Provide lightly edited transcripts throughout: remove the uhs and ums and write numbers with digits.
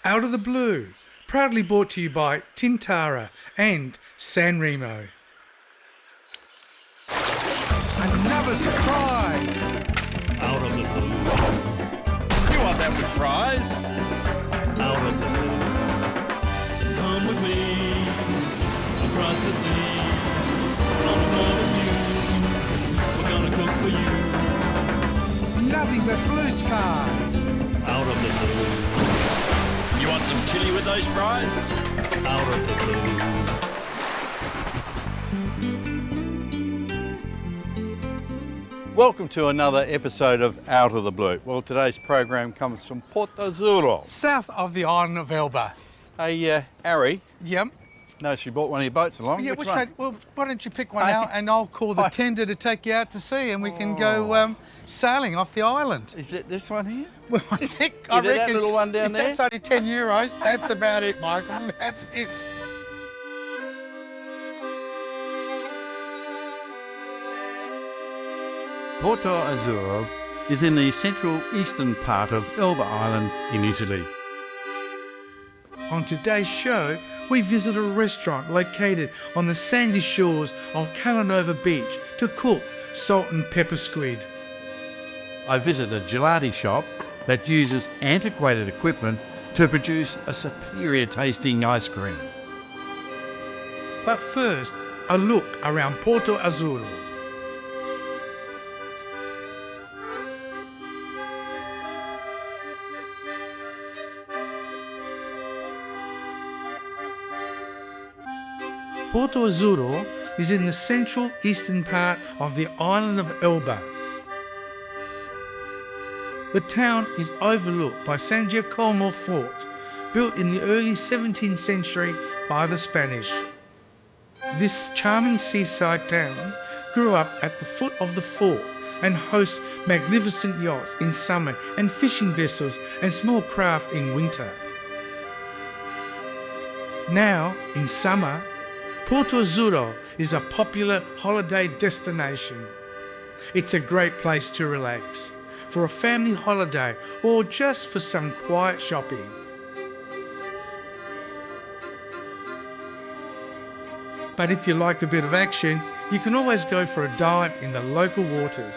Out of the Blue, proudly brought to you by Tintara and San Remo. Another surprise! Out of the blue. You want that with fries? Out of the blue. Come with me across the sea. On another view. We're gonna cook for you. Nothing but blue skies. Out of the blue. You want some chili with those fries? Out of the blue. Welcome to another episode of Out of the Blue. Well, today's program comes from Porto Azzuro. South of the island of Elba. Hey, Ari, Yep. noticed you brought one of your boats along. Yeah, Which one? well, why don't you pick one out and I'll call the tender to take you out to sea and we can go sailing off the island. Is it this one here? Well, I reckon that little one down if there? that's only €10, that's about it, Michael. That's it. Porto Azzuro is in the central eastern part of Elba Island in Italy. On today's show, we visit a restaurant located on the sandy shores of Calanova Beach to cook salt and pepper squid. I visit a gelati shop that uses antiquated equipment to produce a superior tasting ice cream. But first, a look around Porto Azzuro. Porto Azzuro is in the central eastern part of the island of Elba. The town is overlooked by San Giacomo Fort, built in the early 17th century by the Spanish. This charming seaside town grew up at the foot of the fort and hosts magnificent yachts in summer and fishing vessels and small craft in winter. Now, in summer, Porto Azzuro is a popular holiday destination. It's a great place to relax, for a family holiday or just for some quiet shopping. But if you like a bit of action, you can always go for a dive in the local waters.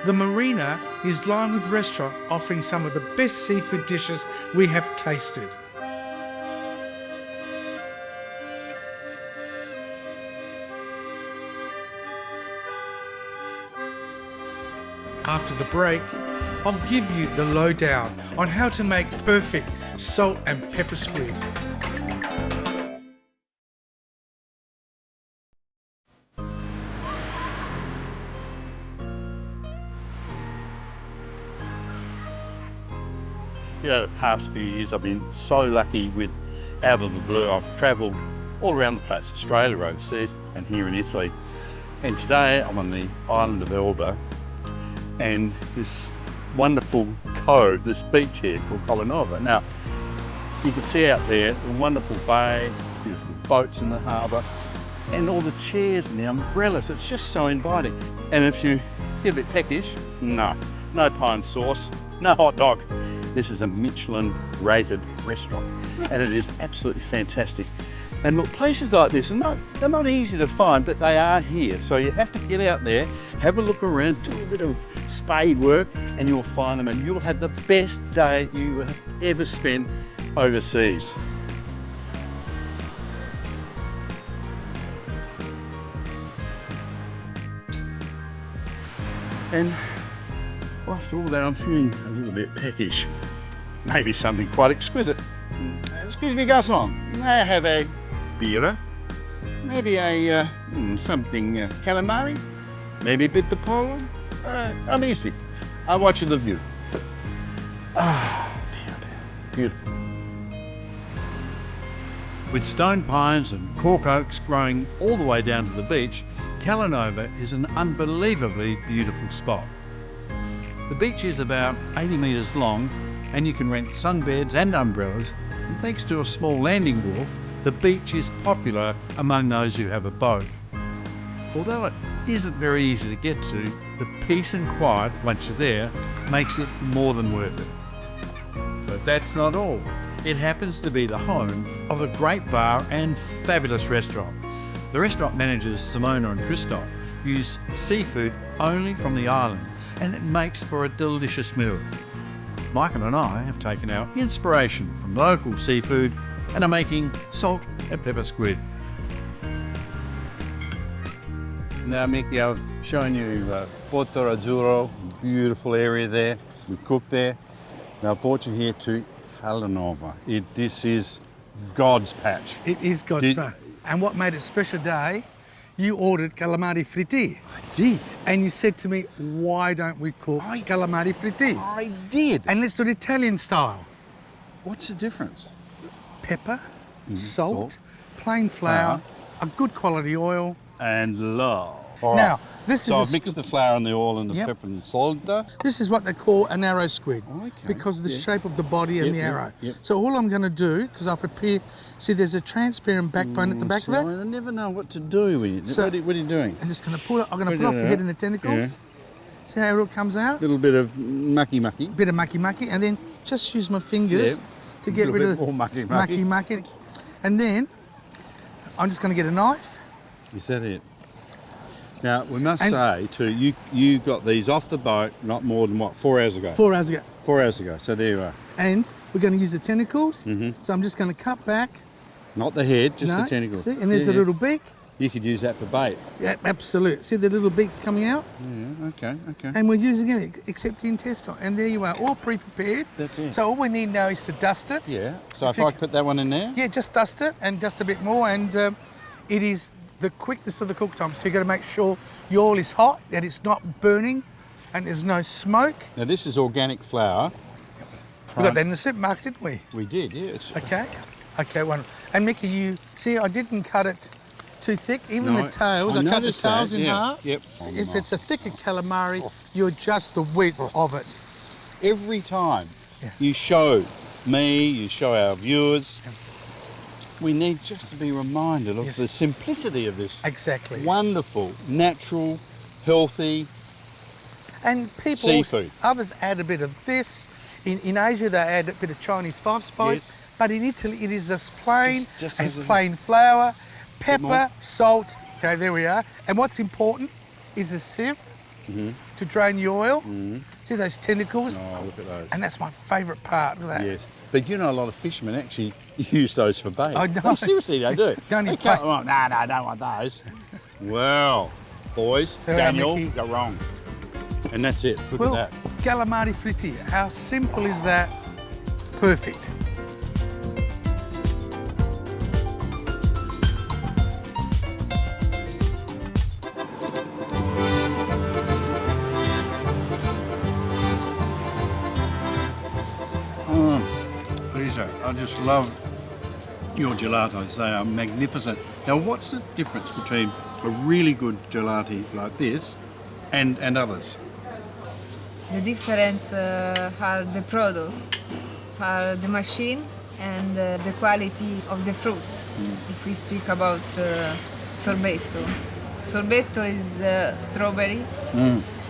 The marina is lined with restaurants offering some of the best seafood dishes we have tasted. After the break, I'll give you the lowdown on how to make perfect salt and pepper squid. You know, the past few years I've been so lucky with Out of the Blue. I've travelled all around the place, Australia, overseas, and here in Italy. And today I'm on the island of Elba, and this wonderful cove, this beach here called Calanova. Now, you can see out there the wonderful bay, beautiful boats in the harbour, and all the chairs and the umbrellas. It's just so inviting. And if you get a bit peckish, no pine sauce, no hot dog. This is a Michelin rated restaurant and it is absolutely fantastic. And look, places like this they're not easy to find, but they are here. So you have to get out there, have a look around, do a bit of spade work, and you'll find them, and you'll have the best day you have ever spent overseas. And after all that, I'm feeling a little bit peckish. Maybe something quite exquisite. Excuse me, garçon, may I have a beer? Maybe a something calamari? Maybe a bit of polo? I'm easy. I'm watching the view. Beautiful. With stone pines and cork oaks growing all the way down to the beach, Calanova is an unbelievably beautiful spot. The beach is about 80 metres long and you can rent sunbeds and umbrellas, and thanks to a small landing wharf, the beach is popular among those who have a boat. although it isn't very easy to get to, the peace and quiet once you're there makes it more than worth it. But that's not all. It happens to be the home of a great bar and fabulous restaurant. The restaurant managers, Simona and Christoph, use seafood only from the island, and it makes for a delicious meal. Michael and I have taken our inspiration from local seafood and are making salt and pepper squid. Now, Mickey, I've shown you Porto Azzuro, beautiful area there. We cook there. Now, I brought you here to Calanova. This is God's patch. It is God's patch. And what made it special day, you ordered calamari fritti. I did. And you said to me, why don't we cook calamari fritti? I did. And let's do it Italian style. What's the difference? Pepper, salt, plain flour, a good quality oil. And love. All Now, right. this So is I've mixed the flour and the oil and the pepper and the salt. This is what they call an arrow squid, Okay, because of the shape of the body and the arrow. Yep. So all I'm going to do, because I prepare, see there's a transparent backbone at the back of it. I never know what to do with it. So- what are you doing? I'm just going to pull it. I'm going to pull off the head and the tentacles. See how it all comes out? A little bit of mucky. Bit of mucky, and then just use my fingers to get rid of more mucky. And then I'm just going to get a knife. Is that it? Now, we must say, too, you got these off the boat not more than, 4 hours ago? 4 hours ago. 4 hours ago, so there you are. And we're going to use the tentacles. So I'm just going to cut back. Not the head, just the tentacles. See, and there's a little beak. You could use that for bait. Yeah, absolutely. See the little beaks coming out? Yeah, okay. And we're using it, except the intestine. And there you are, all pre-prepared. That's it. So all we need now is to dust it. Yeah, so if I put that one in there? Yeah, just dust it and dust a bit more. And it is the quickness of the cook time. So you've got to make sure your oil is hot, that it's not burning, and there's no smoke. Now, this is organic flour. We got that in the supermarket, didn't we? We did, yes. Okay, wonderful. And Mickey, you see, I didn't cut it too thick. Even the tails, I cut the tails in half. Yep. If it's a thicker calamari, you adjust the width of it. Every time you show me, you show our viewers, we need just to be reminded of the simplicity of this. Exactly. Wonderful, natural, healthy and people, seafood. Others add a bit of this. In Asia, they add a bit of Chinese five spice. Yes. But in Italy, it is as plain Just as as plain flour, pepper, salt. Okay, there we are. And what's important is a sieve to drain the oil. See those tentacles? Oh, look at those. And that's my favourite part of that. Yes. But you know, a lot of fishermen actually use those for bait. I know. Oh, seriously, they do. Don't They even can't, play. oh, no, I don't want those. Well, boys, There we are, Daniel Mickey. got wrong. And that's it. Look Well, at that. calamari fritti. How simple is that? Perfect. Lisa, I just love your gelatos. They are magnificent. Now, what's the difference between a really good gelati like this and others? The difference are the product, are the machine and the quality of the fruit. If we speak about sorbetto. Sorbetto is strawberry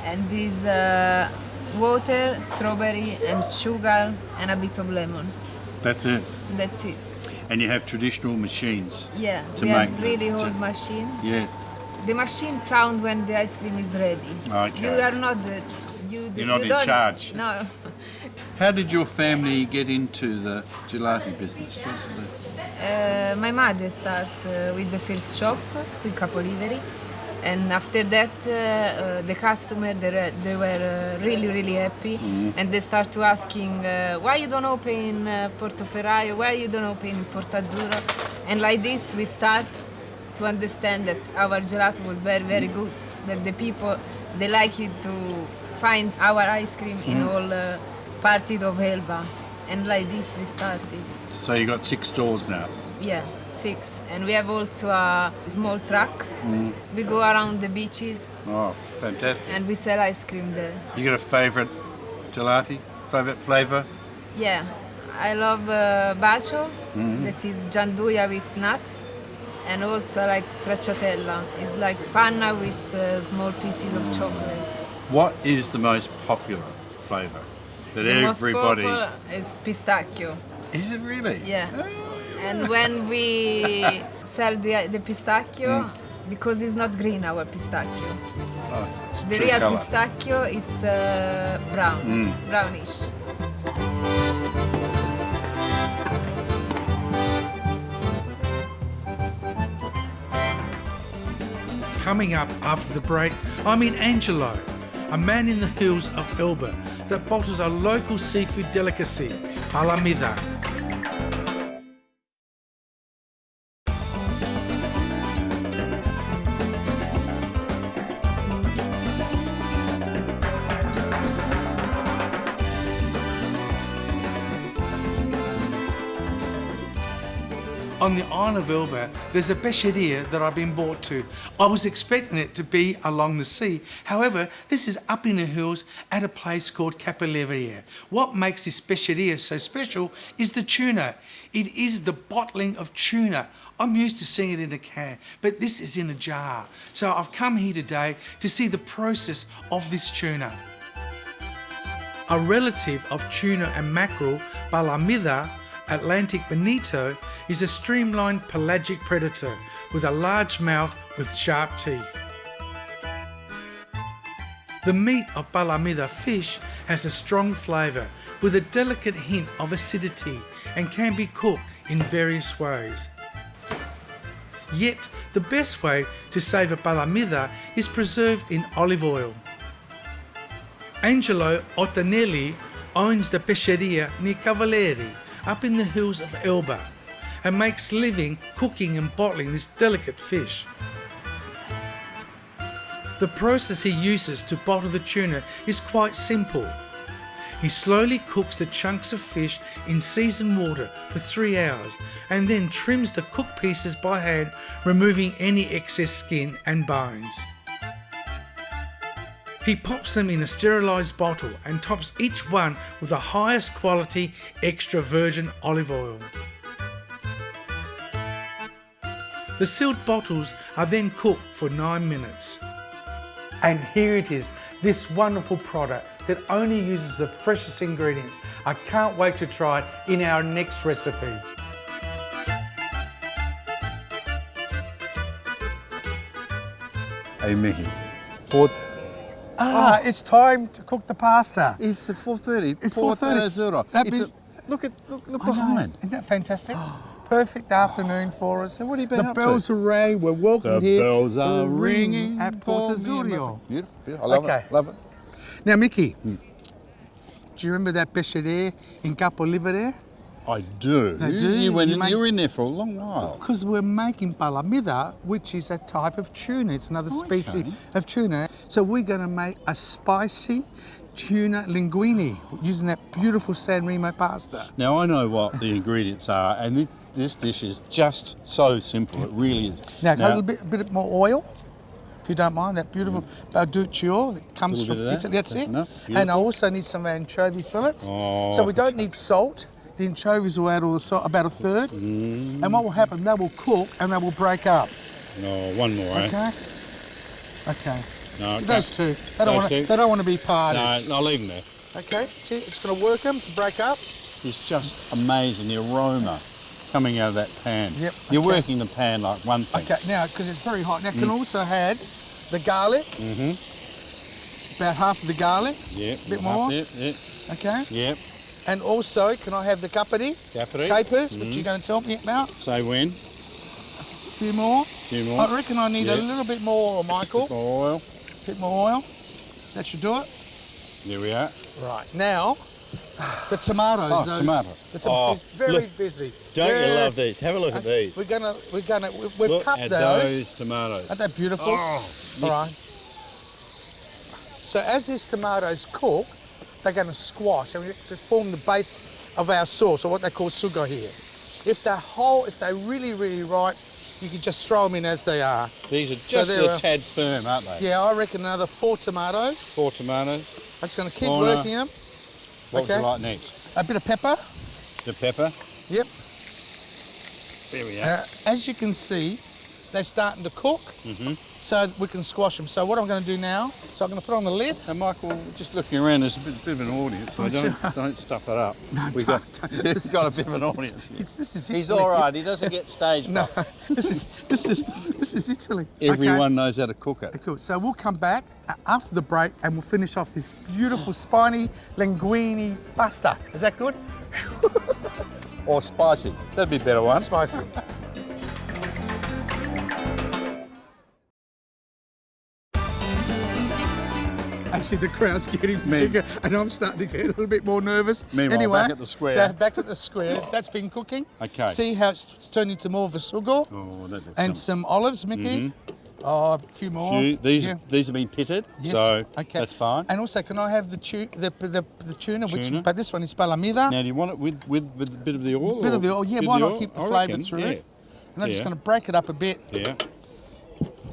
and this water, strawberry and sugar and a bit of lemon. That's it. That's it. And you have traditional machines. Yeah, to we make have really them. old machine. Yes. The machine sound when the ice cream is ready. Okay. You are not the... You're not in charge. No. How did your family get into the gelati business? My mother started with the first shop with Capoliveri, and after that the customer they were really happy, and they start to asking why you don't open in Portoferraio, why you don't open in Porto Azzuro, and like this we start to understand that our gelato was very good, that the people they like it to find our ice cream in all parts of Elba, and like this we started. So you got 6 stores now? Yeah, 6. And we have also a small truck. We go around the beaches Oh, fantastic. and we sell ice cream there. You got a favourite gelati? Favourite flavour? Yeah, I love bacio, that is gianduia with nuts. And also I like stracciatella. It's like panna with small pieces of chocolate. What is the most popular flavour that The most everybody... popular is pistachio. Is it really? Yeah. And when we sell the pistachio, because it's not green, our pistachio. Oh, it's The true real colour. pistachio, it's brown, brownish. Coming up after the break, I meet Angelo, a man in the hills of Elba that bottles a local seafood delicacy, Palamita. On the island of Elba, there's a pizzeria that I've been brought to. I was expecting it to be along the sea. However, this is up in the hills at a place called Gelateria. What makes this pizzeria so special is the tuna. It is the bottling of tuna. I'm used to seeing it in a can, but this is in a jar. So I've come here today to see the process of this tuna. A relative of tuna and mackerel, Palamita, Atlantic bonito, is a streamlined pelagic predator with a large mouth with sharp teeth. The meat of Palamita fish has a strong flavour with a delicate hint of acidity and can be cooked in various ways. Yet the best way to savour Palamita is preserved in olive oil. Angelo Ottanelli owns the pizzeria near Cavalieri, up in the hills of Elba, and makes living cooking and bottling this delicate fish. The process he uses to bottle the tuna is quite simple. He slowly cooks the chunks of fish in seasoned water for 3 hours and then trims the cooked pieces by hand, removing any excess skin and bones. He pops them in a sterilised bottle and tops each one with the highest quality extra virgin olive oil. The sealed bottles are then cooked for 9 minutes. And here it is, this wonderful product that only uses the freshest ingredients. I can't wait to try it in our next recipe. Hey, Mickey. It's time to cook the pasta. It's 4:30. It's Porto 4:30. Azzurro. That means- Look behind. Isn't that fantastic? Perfect afternoon for us. So what have you been the up bells to? are rang. We're welcomed The here. bells are ringing at Porto for me. Azzuro. Beautiful, beautiful. I love Okay. it. Love it. Now, Mickey, do you remember that pizzeria in Capolivere? I do. I do. You went. You You were in there for a long while. Because we're making palamita, which is a type of tuna. It's another species of tuna. So we're going to make a spicy tuna linguine using that beautiful San Remo pasta. Now I know what the ingredients are, and this dish is just so simple. It really is. Now, got a little bit more oil, if you don't mind. That beautiful Balduccio that comes Little from bit of that. Italy. That's That's it. enough. And I Beautiful. also need some anchovy fillets. Oh, So we don't need salt. The anchovies will add all the salt, about a third. And what will happen, they will cook and they will break up. No, one more, eh? Okay? Okay. No, Those two. They Those two? don't want to be parted. No, I'll leave them there. Okay, see, it's going to work them, break up. It's just amazing, the aroma coming out of that pan. Yep, You're okay. working the pan like one thing. Okay, now, because it's very hot. Now, can also add the garlic. About half of the garlic. Yep. Bit more. Yep, yep, Okay. yep. And also, can I have the capri? Capri. Capers, which you're going to tell me about. Say when. A few more. Few more. I reckon I need a Yep. little bit more, Michael. For oil. Bit more oil. That should do it. There we are. Right. Now, the tomatoes. Oh, tomato. It's very look. busy. Don't you Very- love these? Have a look at these. We've Look cut at those. those tomatoes. Aren't they beautiful? Oh, All right. So as these tomatoes cook, they're going to squash and to form the base of our sauce, or what they call sugo here. If they're really, really ripe, you can just throw them in as they are. These are just they're a tad firm, aren't they? Yeah, I reckon another 4 tomatoes. 4 tomatoes. I'm just going to keep Corner. working them. What Okay. would you like next? A bit of pepper. The pepper. Yep. There we are. As you can see, they're starting to cook, so we can squash them. So what I'm going to do now, so I'm going to put on the lid. And Michael, just looking around, there's a bit of an audience, so don't stuff it up. No, We've got a bit of an audience. This is He's Italy. all right. He doesn't get stage No, fright. this is Italy. Everyone knows how to cook it. Cool. So we'll come back after the break and we'll finish off this beautiful spiny linguine pasta. Is that good? Or spicy. That'd be a better one. Spicy. Actually, the crowd's getting bigger and I'm starting to get a little bit more nervous. Meanwhile, anyway, back at the square. Back at the square. That's been cooking. Okay. See how it's turned into more of a sugo? Oh, that looks And yummy. some olives, Mickey. Oh, a few more. These have been pitted, Yes. so Okay. that's fine. And also, can I have the tuna? Tuna. But this one is Palamita. Now, do you want it with a bit of the oil? Bit or of the oil, yeah. bit Why of the not oil? keep the I flavour reckon, through? yeah. And I'm just Yeah. going to break it up a bit. Yeah.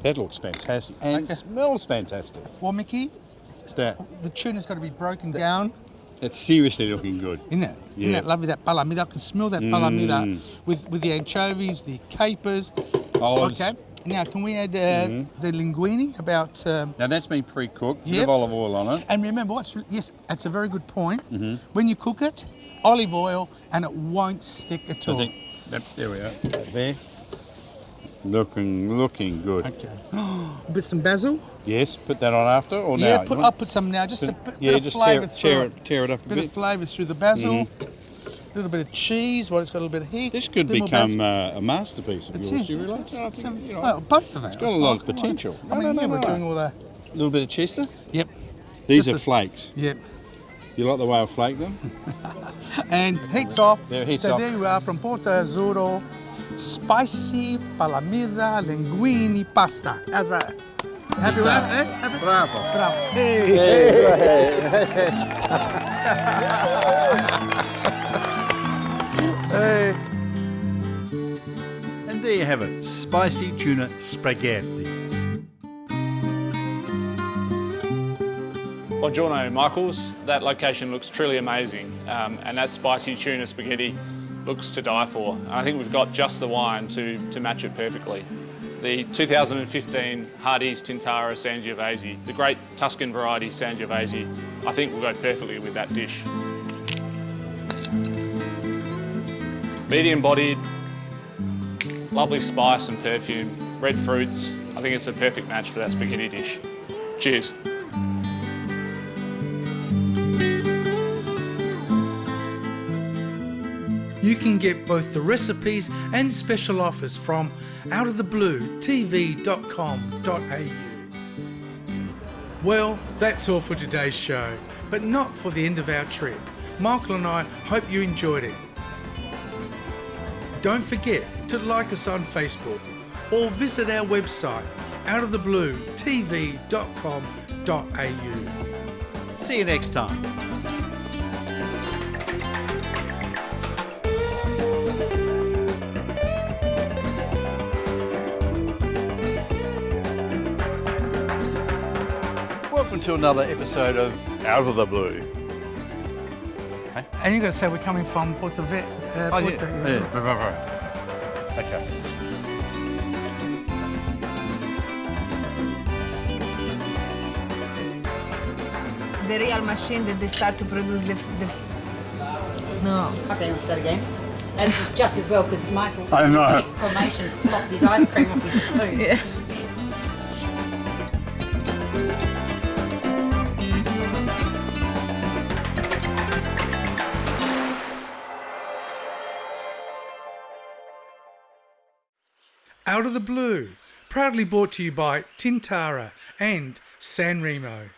That looks fantastic. And Okay. smells fantastic. Well, Mickey, It's that. the tuna's got to be broken down. It's seriously looking good. Isn't it? Yeah. Isn't it lovely, that Palamita? I can smell that Palamita with the anchovies, the capers. Olives. Okay. Now, can we add the linguine about... Now, that's been pre-cooked. Bit Yep. of olive oil on it. and remember, yes, that's a very good point. When you cook it, olive oil, and it won't stick at I all. think, there we are. There. Looking good. Okay. With some basil. Yes, put that on after or now? Yeah, You want- I'll put some now. Just a bit of just flavour through tear it up a bit bit. of flavour through the basil. A little bit of cheese. Well, it's got a little bit of heat. This could bit more become basil. a masterpiece of It's yours. Do you it's- realise? it's- I think, you know, well, both of them. got a lot of potential. I mean, No, we're no. doing all that. A little bit of Chester. Yep. These Just are flakes. Yep. You like the way I flake them? And heats off. There, heats so off. there you are from Porto Azzuro. Spicy Palamita linguine pasta. How's that? Happy with that? Eh? Happy? Bravo. Bravo. Hey. Hey. And there you have it, spicy tuna spaghetti. Buongiorno, Michaels. That location looks truly amazing, and that spicy tuna spaghetti looks to die for. I think we've got just the wine to match it perfectly. The 2015 Hardy's Tintara Sangiovese, the great Tuscan variety Sangiovese, I think will go perfectly with that dish. Medium-bodied, lovely spice and perfume, red fruits. I think it's a perfect match for that spaghetti dish. Cheers. You can get both the recipes and special offers from outofthebluetv.com.au. Well, that's all for today's show, but not for the end of our trip. Michael and I hope you enjoyed it. Don't forget to like us on Facebook or visit our website outofthebluetv.com.au. See you next time. Welcome to another episode of Out of the Blue. And you've got to say we're coming from Porto Vet. Okay. The real machine that they start to produce the no. Okay, we'll start again. And it's just as well because Michael, I know. exclamation, flopped his ice cream off his spoon. Yeah. Out of the Blue, proudly brought to you by Tintara and San Remo.